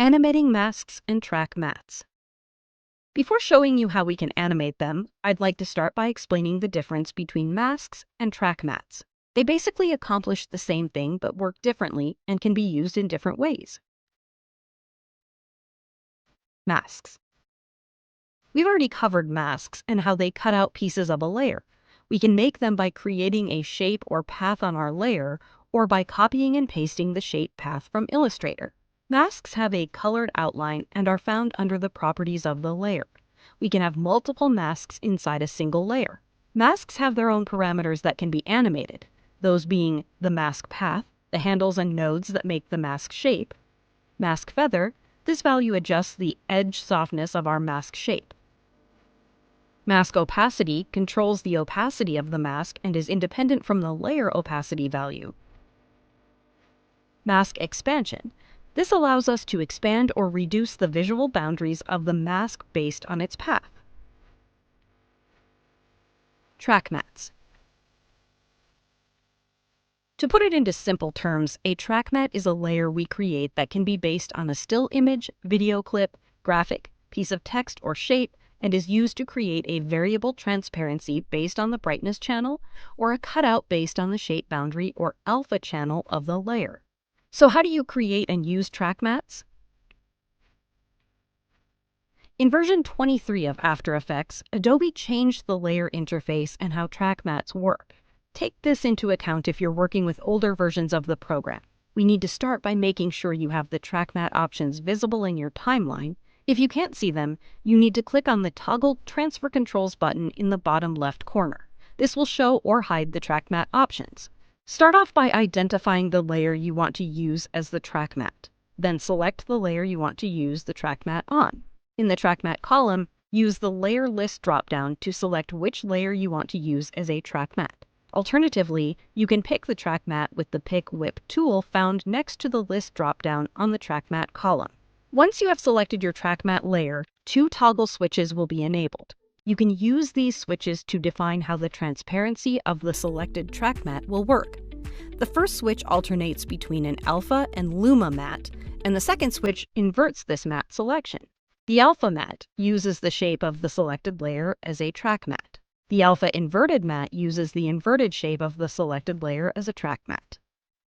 Animating masks and track mats. Before showing you how we can animate them, I'd like to start by explaining the difference between masks and track mats. They basically accomplish the same thing but work differently and can be used in different ways. Masks. We've already covered masks and how they cut out pieces of a layer. We can make them by creating a shape or path on our layer, or by copying and pasting the shape path from Illustrator. Masks have a colored outline and are found under the properties of the layer. We can have multiple masks inside a single layer. Masks have their own parameters that can be animated, those being the mask path, the handles and nodes that make the mask shape. Mask feather, this value adjusts the edge softness of our mask shape. Mask opacity controls the opacity of the mask and is independent from the layer opacity value. Mask expansion. This allows us to expand or reduce the visual boundaries of the mask based on its path. Track mats. To put it into simple terms, a track mat is a layer we create that can be based on a still image, video clip, graphic, piece of text, or shape, and is used to create a variable transparency based on the brightness channel, or a cutout based on the shape boundary or alpha channel of the layer. So how do you create and use track mats? In version 23 of After Effects, Adobe changed the layer interface and how track mats work. Take this into account if you're working with older versions of the program. We need to start by making sure you have the track mat options visible in your timeline. If you can't see them, you need to click on the Toggle Transfer Controls button in the bottom left corner. This will show or hide the track mat options. Start off by identifying the layer you want to use as the track mat. Then select the layer you want to use the track mat on. In the track mat column, use the Layer List dropdown to select which layer you want to use as a track mat. Alternatively, you can pick the track mat with the Pick Whip tool found next to the List dropdown on the track mat column. Once you have selected your track mat layer, two toggle switches will be enabled. You can use these switches to define how the transparency of the selected track mat will work. The first switch alternates between an alpha and luma mat, and the second switch inverts this mat selection. The alpha mat uses the shape of the selected layer as a track mat. The alpha inverted mat uses the inverted shape of the selected layer as a track mat.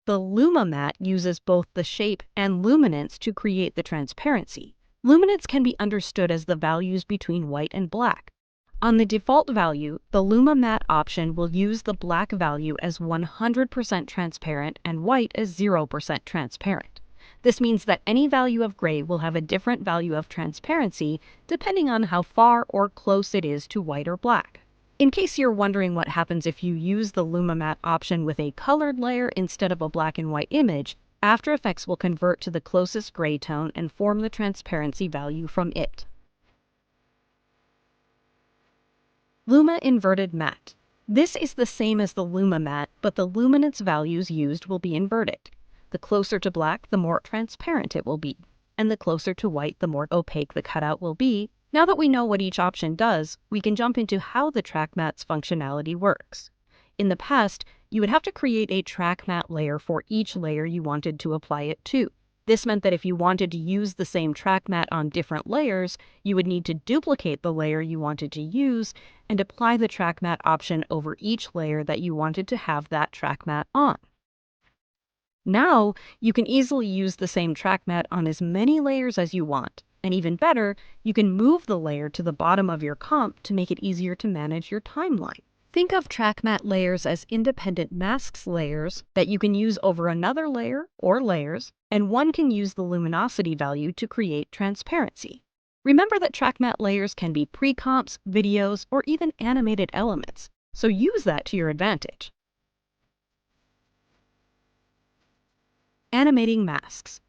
The luma mat uses both the shape and luminance to create the transparency. Luminance can be understood as the values between white and black. On the default value, the Luma Matte option will use the black value as 100% transparent and white as 0% transparent. This means that any value of gray will have a different value of transparency depending on how far or close it is to white or black. In case you're wondering what happens if you use the Luma Matte option with a colored layer instead of a black and white image, After Effects will convert to the closest gray tone and form the transparency value from it. Luma Inverted Matte. This is the same as the Luma Matte, but the luminance values used will be inverted. The closer to black, the more transparent it will be, and the closer to white, the more opaque the cutout will be. Now that we know what each option does, we can jump into how the track mat's functionality works. In the past, you would have to create a track mat layer for each layer you wanted to apply it to. This meant that if you wanted to use the same track mat on different layers, you would need to duplicate the layer you wanted to use and apply the track mat option over each layer that you wanted to have that track mat on. Now, you can easily use the same track mat on as many layers as you want. And even better, you can move the layer to the bottom of your comp to make it easier to manage your timeline. Think of track mat layers as independent masks layers that you can use over another layer or layers, and one can use the luminosity value to create transparency. Remember that track mat layers can be pre-comps, videos, or even animated elements, so use that to your advantage. Animating masks.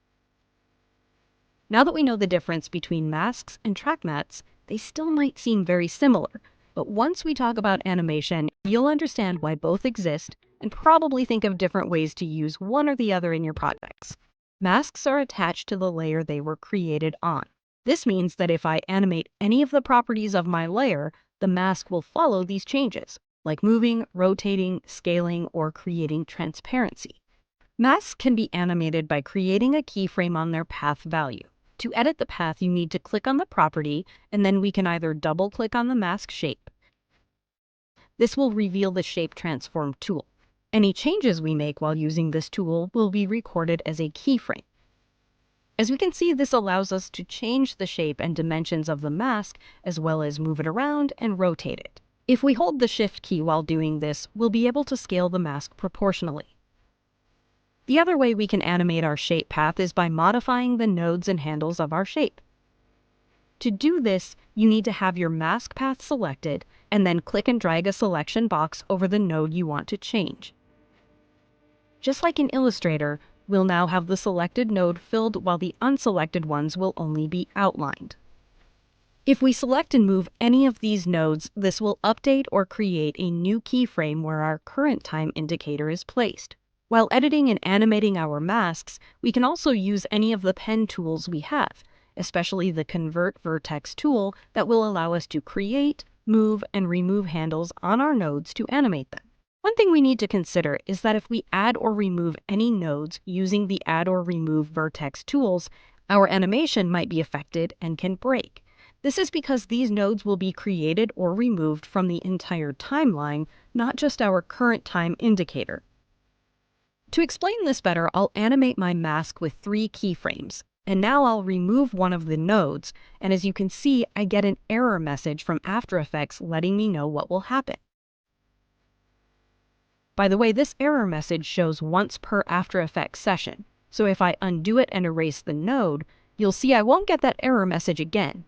Now that we know the difference between masks and track mats, they still might seem very similar. But once we talk about animation, you'll understand why both exist and probably think of different ways to use one or the other in your projects. Masks are attached to the layer they were created on. This means that if I animate any of the properties of my layer, the mask will follow these changes, like moving, rotating, scaling, or creating transparency. Masks can be animated by creating a keyframe on their path value. To edit the path, you need to click on the property, and then we can either double-click on the mask shape. This will reveal the Shape Transform tool. Any changes we make while using this tool will be recorded as a keyframe. As we can see, this allows us to change the shape and dimensions of the mask, as well as move it around and rotate it. If we hold the Shift key while doing this, we'll be able to scale the mask proportionally. The other way we can animate our shape path is by modifying the nodes and handles of our shape. To do this, you need to have your mask path selected, and then click and drag a selection box over the node you want to change. Just like in Illustrator, we'll now have the selected node filled while the unselected ones will only be outlined. If we select and move any of these nodes, this will update or create a new keyframe where our current time indicator is placed. While editing and animating our masks, we can also use any of the pen tools we have, especially the Convert Vertex tool that will allow us to create, move, and remove handles on our nodes to animate them. One thing we need to consider is that if we add or remove any nodes using the Add or Remove Vertex tools, our animation might be affected and can break. This is because these nodes will be created or removed from the entire timeline, not just our current time indicator. To explain this better, I'll animate my mask with 3 keyframes. And now I'll remove one of the nodes, and as you can see, I get an error message from After Effects letting me know what will happen. By the way, this error message shows once per After Effects session, so if I undo it and erase the node, you'll see I won't get that error message again.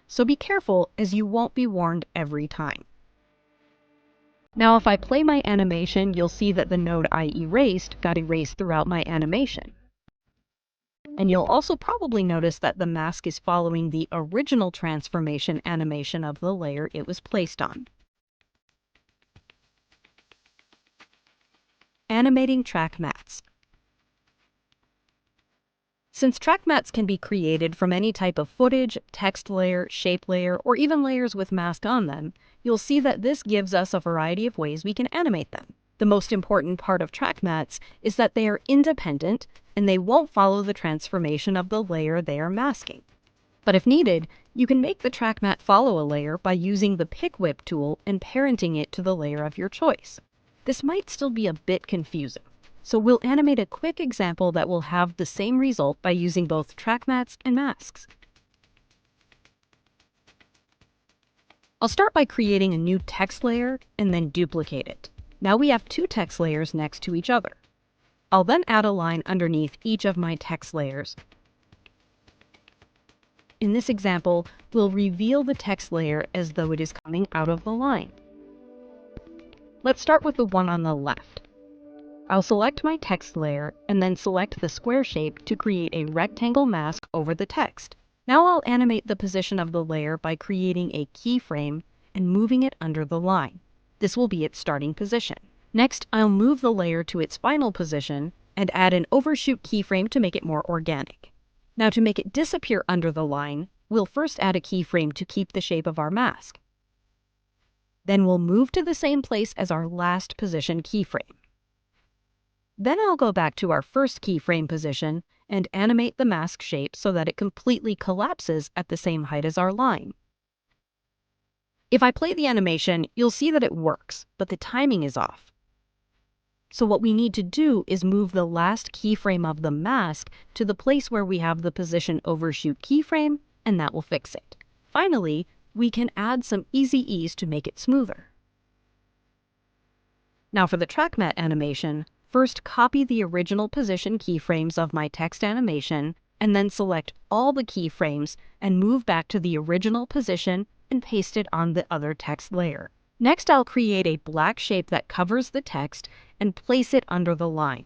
So be careful, as you won't be warned every time. Now if I play my animation, you'll see that the node I erased got erased throughout my animation. And you'll also probably notice that the mask is following the original transformation animation of the layer it was placed on. Animating track mats. Since track mats can be created from any type of footage, text layer, shape layer, or even layers with mask on them, you'll see that this gives us a variety of ways we can animate them. The most important part of track mats is that they are independent and they won't follow the transformation of the layer they are masking. But if needed, you can make the track mat follow a layer by using the Pick Whip tool and parenting it to the layer of your choice. This might still be a bit confusing, so we'll animate a quick example that will have the same result by using both track mats and masks. I'll start by creating a new text layer and then duplicate it. Now we have 2 text layers next to each other. I'll then add a line underneath each of my text layers. In this example, we'll reveal the text layer as though it is coming out of the line. Let's start with the one on the left. I'll select my text layer and then select the square shape to create a rectangle mask over the text. Now I'll animate the position of the layer by creating a keyframe and moving it under the line. This will be its starting position. Next, I'll move the layer to its final position and add an overshoot keyframe to make it more organic. Now to make it disappear under the line, we'll first add a keyframe to keep the shape of our mask. Then we'll move to the same place as our last position keyframe. Then I'll go back to our first keyframe position and animate the mask shape so that it completely collapses at the same height as our line. If I play the animation, you'll see that it works, but the timing is off. So what we need to do is move the last keyframe of the mask to the place where we have the position overshoot keyframe, and that will fix it. Finally, we can add some easy ease to make it smoother. Now for the track mat animation, first copy the original position keyframes of my text animation, and then select all the keyframes and move back to the original position and paste it on the other text layer. Next, I'll create a black shape that covers the text and place it under the line.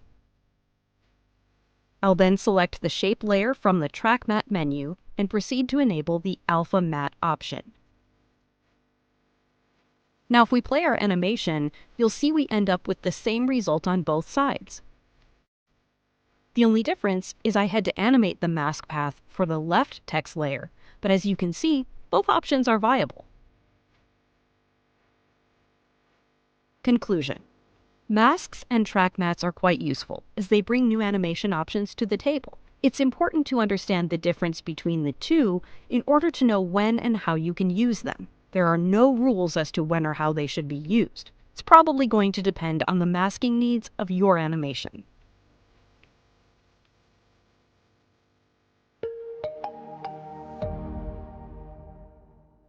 I'll then select the shape layer from the Track Matte menu and proceed to enable the Alpha Matte option. Now if we play our animation, you'll see we end up with the same result on both sides. The only difference is I had to animate the mask path for the left text layer, but as you can see, both options are viable. Conclusion. Masks and track mats are quite useful, as they bring new animation options to the table. It's important to understand the difference between the two in order to know when and how you can use them. There are no rules as to when or how they should be used. It's probably going to depend on the masking needs of your animation.